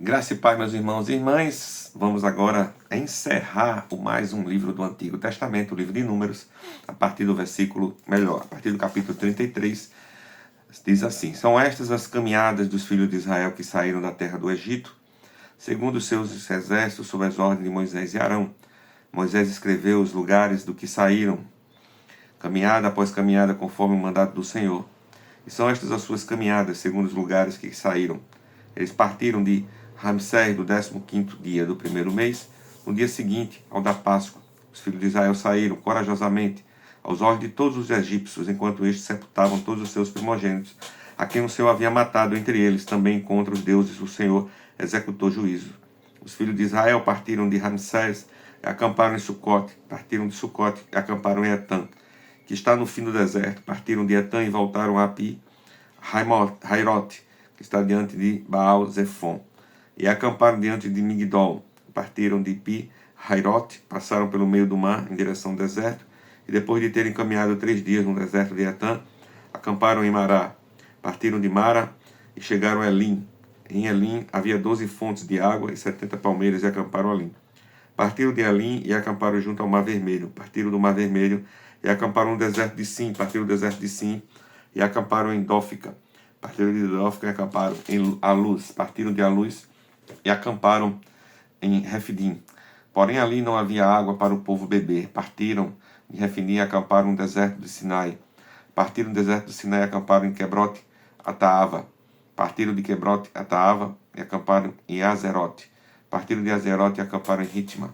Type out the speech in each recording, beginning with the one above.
Graça e paz, meus irmãos e irmãs. Vamos agora encerrar mais um livro do Antigo Testamento, o livro de Números, a partir do a partir do capítulo 33, diz assim: São estas as caminhadas dos filhos de Israel que saíram da terra do Egito, segundo os seus exércitos, sob as ordens de Moisés e Arão. Moisés escreveu os lugares do que saíram, caminhada após caminhada, conforme o mandato do Senhor. E são estas as suas caminhadas, segundo os lugares que saíram. Eles partiram de Ramsés, do 15º dia do primeiro mês, no dia seguinte ao da Páscoa. Os filhos de Israel saíram corajosamente aos olhos de todos os egípcios, enquanto estes sepultavam todos os seus primogênitos, a quem o Senhor havia matado. Entre eles, também contra os deuses, o Senhor executou juízo. Os filhos de Israel partiram de Ramsés e acamparam em Sucote. Partiram de Sucote e acamparam em Etã, que está no fim do deserto. Partiram de Etã e voltaram a Pi Hairote, que está diante de Baal-Zephon, e acamparam diante de Migdol. Partiram de Pi Hairote, passaram pelo meio do mar em direção ao deserto, e depois de terem caminhado 3 dias no deserto de Etã, acamparam em Mará. Partiram de Mara e chegaram a Elim. Em Elim havia 12 fontes de água e 70 palmeiras, e acamparam ali. Partiram de Elim e acamparam junto ao Mar Vermelho. Partiram do Mar Vermelho e acamparam no deserto de Sim. Partiram do deserto de Sim e acamparam em Dófica. Partiram de Dófica e acamparam em Aluz. Partiram de Aluz e acamparam em Refidim. Porém ali não havia água para o povo beber. Partiram de Refidim e acamparam no deserto de Sinai. Partiram do deserto de Sinai e acamparam em Quebrote Ataava. Partiram de Quebrote Ataava e acamparam em Azerote. Partiram de Azerote e acamparam em Ritma.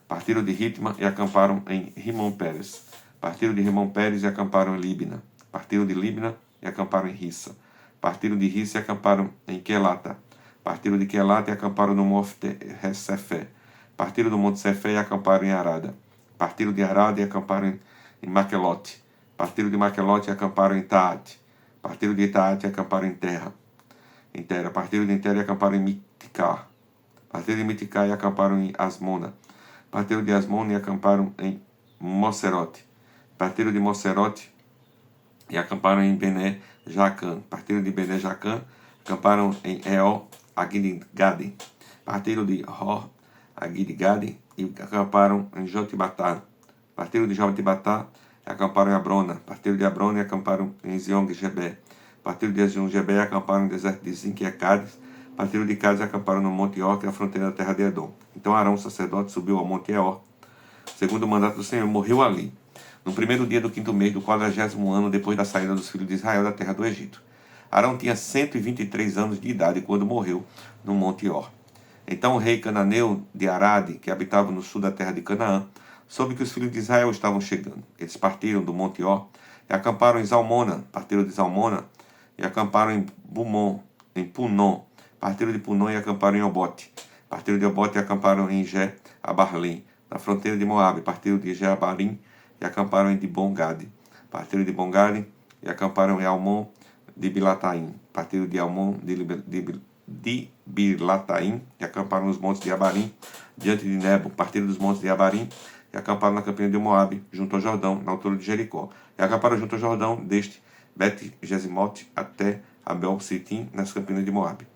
Partiram de Ritma e acamparam em Rimon-Pérez. Partiram de Rimon-Pérez e acamparam em Líbina. Partiram de Líbina e acamparam em Rissa. Partiram de Rissa e acamparam em Quelata. Partiram de Quelata e acamparam no Monte Sefé. Partiram do Monte Sefé e acamparam em Arada. Partiram de Arada e acamparam em Maquelote. Partiram de Maquelote e acamparam em Taate. Partiram de Taate e acamparam em Terra. Partiram de Terra e acamparam em Miticá. Partiram de Miticá e acamparam em Asmona. Partiram de Asmona e acamparam em Mocerote. Partiram de Mocerote e acamparam em Bené Jacã. Partiram de Bené Jacã, acamparam em El Agidgade. Partiram de Hor Agidgade e acamparam em Jotibatá. Partiram de Jotibatá e acamparam em Abrona. Partiram de Abrona e acamparam em Zion-Gebé. Partiram de Zion-Gebé e acamparam no deserto de Zin, que é Cádiz. Partiram de Cádiz e acamparam no Monte Or, que é a fronteira da terra de Edom. Então Arão, sacerdote, subiu ao Monte Or, segundo o mandato do Senhor, morreu ali, no primeiro dia do 5º mês do 40º ano depois da saída dos filhos de Israel da terra do Egito. Arão tinha 123 anos de idade quando morreu no Monte Or. Então o rei cananeu de Arade, que habitava no sul da terra de Canaã, soube que os filhos de Israel estavam chegando. Eles partiram do Monte Or e acamparam em Zalmona. Partiram de Zalmona e acamparam em Punon. Partiram de Punon e acamparam em Obote. Partiram de Obote e acamparam em Jé-Abarlim, na fronteira de Moabe. Partiram de Jé-Abarim e acamparam em Dibon-Gade. Partiram de Dibon-Gade e acamparam em Almon de Bilataim. Partiram de Almon de Bilataim e acamparam nos montes de Abarim, diante de Nebo. Partiram dos montes de Abarim e acamparam na campina de Moabe, junto ao Jordão, na altura de Jericó. E acamparam junto ao Jordão, desde Bet-Gesimote até Abel-Sitim, nas campinas de Moabe.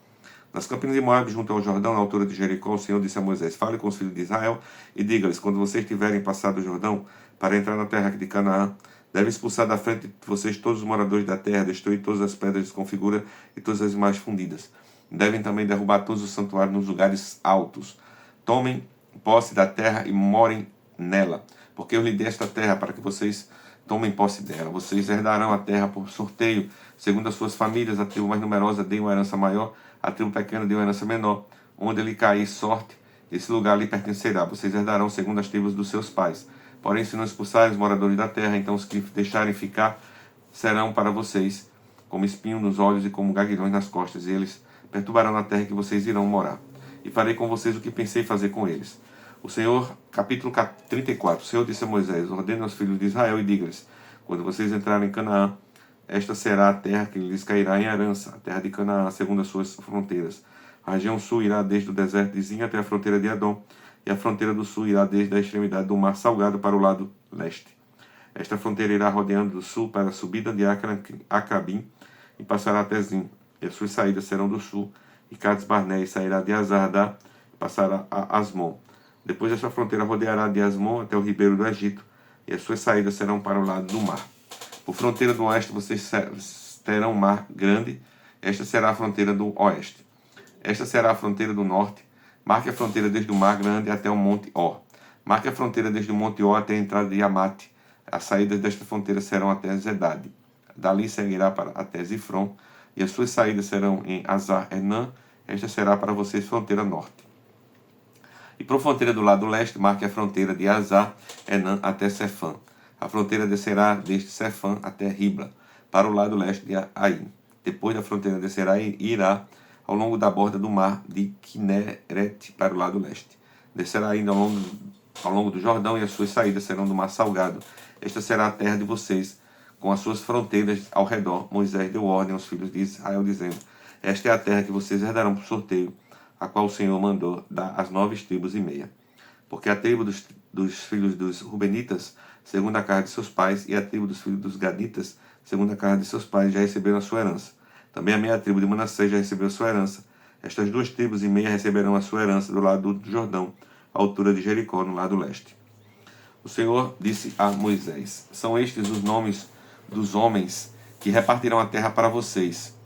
Nas campinas de Moabe, junto ao Jordão, na altura de Jericó, o Senhor disse a Moisés: Fale com os filhos de Israel e diga-lhes: quando vocês tiverem passado o Jordão para entrar na terra de Canaã, devem expulsar da frente de vocês todos os moradores da terra, destruir todas as pedras desconfiguras e todas as imagens fundidas. Devem também derrubar todos os santuários nos lugares altos. Tomem posse da terra e morem nela, porque eu lhe dei esta terra para que vocês tomem posse dela. Vocês herdarão a terra por sorteio, segundo as suas famílias. A tribo mais numerosa deu uma herança maior, a tribo pequena deu uma herança menor. Onde ele cair sorte, esse lugar lhe pertencerá. Vocês herdarão segundo as tribos dos seus pais. Porém, se não expulsarem os moradores da terra, então os que deixarem ficar serão para vocês como espinho nos olhos e como gaguilhões nas costas. E eles perturbarão na terra que vocês irão morar. E farei com vocês o que pensei fazer com eles. O Senhor, capítulo 34. O Senhor disse a Moisés: Ordene aos filhos de Israel e diga-lhes: quando vocês entrarem em Canaã, esta será a terra que lhes cairá em herança, a terra de Canaã, segundo as suas fronteiras. A região sul irá desde o deserto de Zin até a fronteira de Edom, e a fronteira do sul irá desde a extremidade do mar Salgado para o lado leste. Esta fronteira irá rodeando do sul para a subida de Acabim e passará até Zin, e as suas saídas serão do sul e Cades Barné, e sairá de Azardá e passará a Asmon. Depois essa fronteira rodeará de Asmon até o ribeiro do Egito, e as suas saídas serão para o lado do mar. Por fronteira do oeste vocês terão um mar grande, esta será a fronteira do oeste. Esta será a fronteira do norte. Marque a fronteira desde o mar grande até o monte Or. Marque a fronteira desde o monte Or até a entrada de Amate. As saídas desta fronteira serão até Zedade. Dali seguirá até Zifron, e as suas saídas serão em Azar-Enã. Esta será para vocês fronteira norte. E por fronteira do lado leste, marque a fronteira de Azar-Enã até Sefã. A fronteira descerá desde Sefã até Ribla, para o lado leste de Aim. Depois da fronteira descerá e irá ao longo da borda do mar de Kineret para o lado leste. Descerá ainda ao longo do Jordão, e as suas saídas serão do mar salgado. Esta será a terra de vocês, com as suas fronteiras ao redor. Moisés deu ordem aos filhos de Israel, dizendo: esta é a terra que vocês herdarão por sorteio, a qual o Senhor mandou dar às 9,5 tribos. Porque a tribo dos filhos dos Rubenitas, segundo a casa de seus pais, e a tribo dos filhos dos Gaditas, segundo a casa de seus pais, já receberam a sua herança. Também a meia tribo de Manassés já recebeu a sua herança. Estas 2,5 tribos receberão a sua herança do lado do Jordão, à altura de Jericó, no lado leste. O Senhor disse a Moisés: são estes os nomes dos homens que repartirão a terra para vocês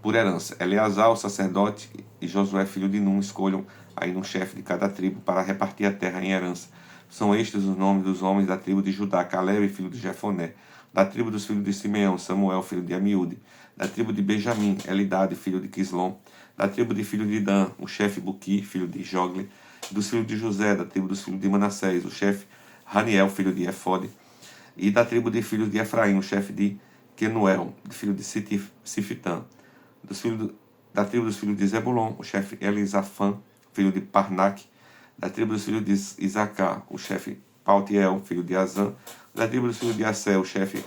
por herança. Eleazar, o sacerdote, e Josué, filho de Num, escolham aí um chefe de cada tribo para repartir a terra em herança. São estes os nomes dos homens da tribo de Judá: Caleb, filho de Jefoné. Da tribo dos filhos de Simeão: Samuel, filho de Amiúde. Da tribo de Benjamim: Elidade, filho de Quislom. Da tribo de filho de Dan, o chefe Buqui, filho de Jogle. Dos filhos de José, da tribo dos filhos de Manassés, o chefe Raniel, filho de Efode. E da tribo de filhos de Efraim, o chefe de Quenuel, filho de Sifitã. Da tribo dos filhos de Zebulon, o chefe Elisafã, filho de Parnaque. Da tribo dos filhos de Isacar, o chefe Paltiel, filho de Azã. Da tribo dos filhos de Assé, o chefe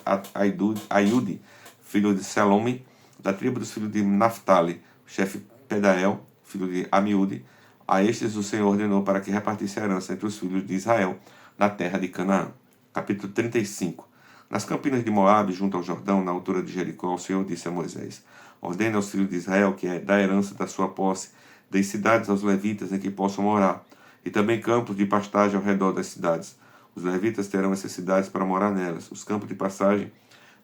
Aiude, filho de Selome. Da tribo dos filhos de Naphtali, o chefe Pedael, filho de Amiúde. A estes o Senhor ordenou para que repartisse a herança entre os filhos de Israel na terra de Canaã. Capítulo 35. Nas campinas de Moabe, junto ao Jordão, na altura de Jericó, o Senhor disse a Moisés: ordene aos filhos de Israel que da herança da sua posse deem cidades aos levitas em que possam morar, e também campos de pastagem ao redor das cidades. Os levitas terão essas cidades para morar nelas. Os campos de pastagem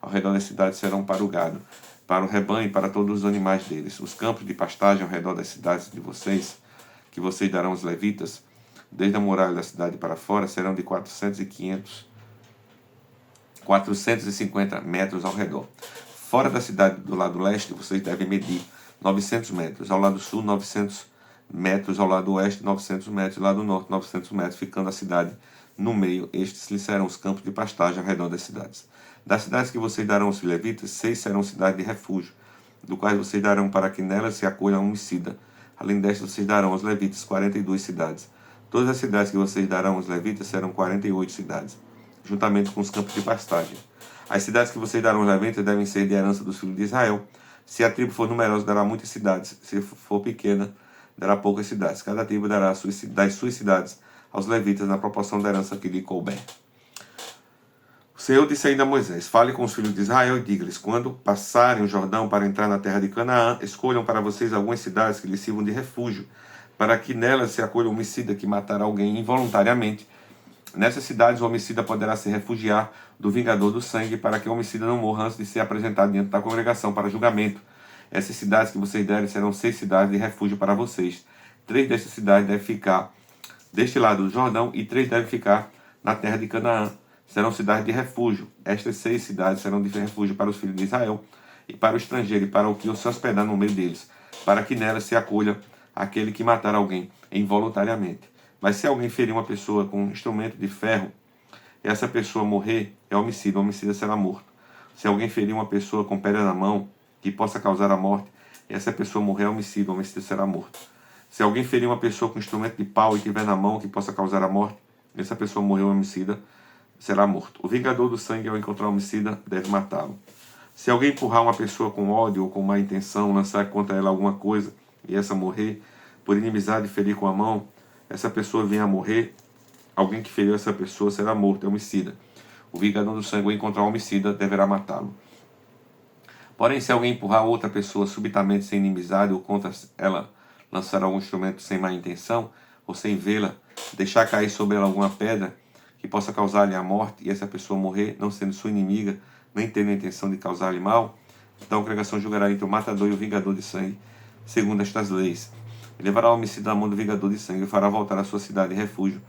ao redor das cidades serão para o gado, para o rebanho e para todos os animais deles. Os campos de pastagem ao redor das cidades de vocês, que vocês darão aos levitas, desde a muralha da cidade para fora, serão de 450 metros ao redor. Fora da cidade do lado leste, vocês devem medir 900 metros. Ao lado sul, 900 metros. Ao lado oeste, 900 metros. Ao lado norte, 900 metros, ficando a cidade no meio. Estes lhes serão os campos de pastagem ao redor das cidades. Das cidades que vocês darão aos levitas, 6 serão cidades de refúgio, do quais vocês darão para que nelas se acolha um homicida. Além destas, vocês darão aos levitas 42 cidades. Todas as cidades que vocês darão aos levitas serão 48 cidades, juntamente com os campos de pastagem. As cidades que vocês darão aos levitas devem ser de herança dos filhos de Israel. Se a tribo for numerosa, dará muitas cidades. Se for pequena, dará poucas cidades. Cada tribo dará das suas cidades aos levitas na proporção da herança que lhe couber. O Senhor disse ainda a Moisés: fale com os filhos de Israel e diga-lhes: quando passarem o Jordão para entrar na terra de Canaã, escolham para vocês algumas cidades que lhes sirvam de refúgio, para que nelas se acolha um homicida que matar alguém involuntariamente. Nessas cidades, o homicida poderá se refugiar do vingador do sangue, para que o homicida não morra antes de ser apresentado diante da congregação para julgamento. Essas cidades que vocês derem serão 6 cidades de refúgio para vocês. 3 dessas cidades devem ficar deste lado do Jordão e 3 devem ficar na terra de Canaã. Serão cidades de refúgio. Estas 6 cidades serão de refúgio para os filhos de Israel e para o estrangeiro e para o que se hospedar no meio deles, para que nelas se acolha aquele que matar alguém involuntariamente. Mas se alguém ferir uma pessoa com um instrumento de ferro e essa pessoa morrer, é homicida. O homicida será morto. Se alguém ferir uma pessoa com pedra na mão que possa causar a morte e essa pessoa morrer, é homicida. O homicida será morto. Se alguém ferir uma pessoa com instrumento de pau e tiver na mão que possa causar a morte, e essa pessoa morrer, o homicida será morto. O vingador do sangue, ao encontrar o homicida, deve matá-lo. Se alguém empurrar uma pessoa com ódio ou com má intenção, lançar contra ela alguma coisa e essa morrer, por inimizade ferir com a mão, essa pessoa venha a morrer, alguém que feriu essa pessoa será morto, é homicida. O vingador do sangue, ao encontrar o homicida, deverá matá-lo. Porém, se alguém empurrar outra pessoa subitamente sem inimizade ou contra ela lançar algum instrumento sem má intenção, ou sem vê-la, deixar cair sobre ela alguma pedra que possa causar-lhe a morte, e essa pessoa morrer, não sendo sua inimiga, nem tendo a intenção de causar-lhe mal, então a congregação julgará entre o matador e o vingador de sangue, segundo estas leis. E levará o homicida à mão do vingador de sangue e o fará voltar à sua cidade e refúgio,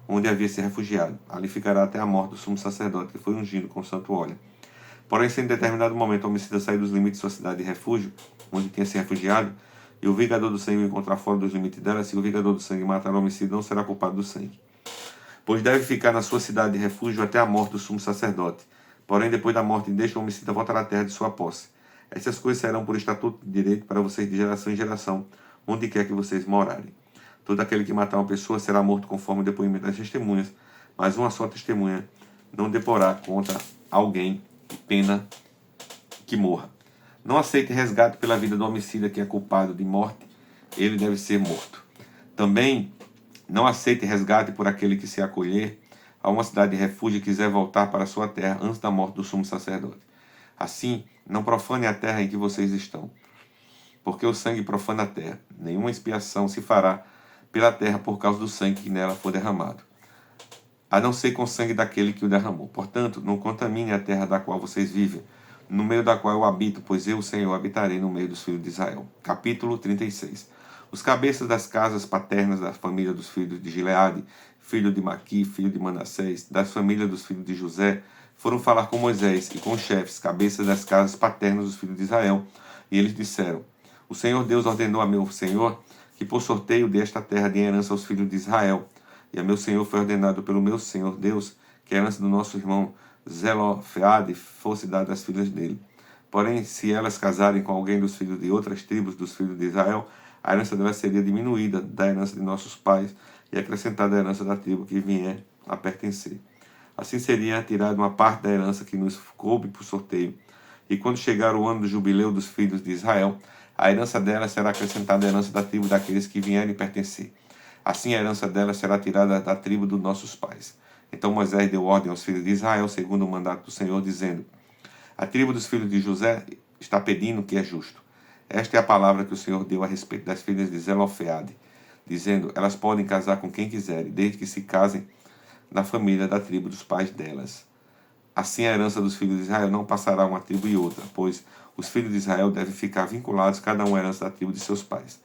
onde havia se refugiado. Ali ficará até a morte do sumo sacerdote, que foi ungido com santo óleo. Porém, se em determinado momento o homicida sair dos limites de sua cidade de refúgio, onde tinha se refugiado, e o vingador do sangue o encontrar fora dos limites dela, se o vingador do sangue matar o homicida, não será culpado do sangue. Pois deve ficar na sua cidade de refúgio até a morte do sumo sacerdote. Porém, depois da morte deste, o homicida voltará à terra de sua posse. Essas coisas serão por estatuto de direito para vocês de geração em geração, onde quer que vocês morarem. Todo aquele que matar uma pessoa será morto conforme o depoimento das testemunhas, mas uma só testemunha não deporá contra alguém pena que morra. Não aceite resgate pela vida do homicida que é culpado de morte, ele deve ser morto. Também não aceite resgate por aquele que se acolher a uma cidade de refúgio e quiser voltar para sua terra antes da morte do sumo sacerdote. Assim, não profane a terra em que vocês estão, porque o sangue profana a terra. Nenhuma expiação se fará pela terra por causa do sangue que nela for derramado, a não ser com o sangue daquele que o derramou. Portanto, não contamine a terra da qual vocês vivem, no meio da qual eu habito, pois eu, o Senhor, habitarei no meio dos filhos de Israel. Capítulo 36. Os cabeças das casas paternas da família dos filhos de Gileade, filho de Maqui, filho de Manassés, das famílias dos filhos de José, foram falar com Moisés e com os chefes, cabeças das casas paternas dos filhos de Israel, e eles disseram: O Senhor Deus ordenou a meu Senhor que por sorteio dê esta terra de herança aos filhos de Israel. E a meu Senhor foi ordenado pelo meu Senhor Deus que a herança do nosso irmão Zelofeade fosse dada às filhas dele. Porém, se elas casarem com alguém dos filhos de outras tribos dos filhos de Israel, a herança delas seria diminuída da herança de nossos pais e acrescentada à herança da tribo que vier a pertencer. Assim seria tirada uma parte da herança que nos coube por sorteio. E quando chegar o ano do jubileu dos filhos de Israel, a herança delas será acrescentada à herança da tribo daqueles que vierem pertencer. Assim a herança delas será tirada da tribo dos nossos pais. Então Moisés deu ordem aos filhos de Israel, segundo o mandato do Senhor, dizendo: A tribo dos filhos de José está pedindo o que é justo. Esta é a palavra que o Senhor deu a respeito das filhas de Zelofeade, dizendo: Elas podem casar com quem quiserem, desde que se casem na família da tribo dos pais delas. Assim a herança dos filhos de Israel não passará uma tribo e outra, pois os filhos de Israel devem ficar vinculados cada um à herança da tribo de seus pais.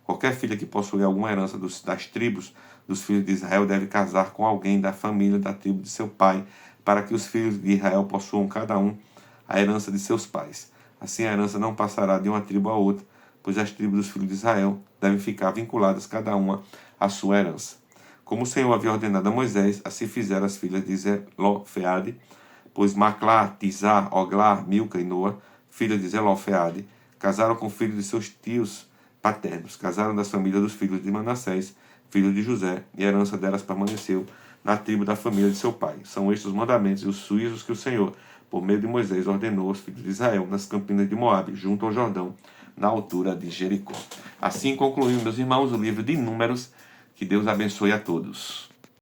Qualquer filha que possui alguma herança das tribos dos filhos de Israel deve casar com alguém da família da tribo de seu pai, para que os filhos de Israel possuam cada um a herança de seus pais. Assim a herança não passará de uma tribo a outra, pois as tribos dos filhos de Israel devem ficar vinculadas cada uma à sua herança. Como o Senhor havia ordenado a Moisés, assim fizeram as filhas de Zelofeade, pois Maclá, Tizá, Oglá, Milca e Noa, filhas de Zelofeade, casaram com filhos de seus tios paternos, casaram das famílias dos filhos de Manassés, filho de José, e a herança delas permaneceu na tribo da família de seu pai. São estes os mandamentos e os juízos que o Senhor, por meio de Moisés, ordenou aos filhos de Israel nas campinas de Moabe, junto ao Jordão, na altura de Jericó. Assim concluímos, meus irmãos, o livro de Números. Que Deus abençoe a todos.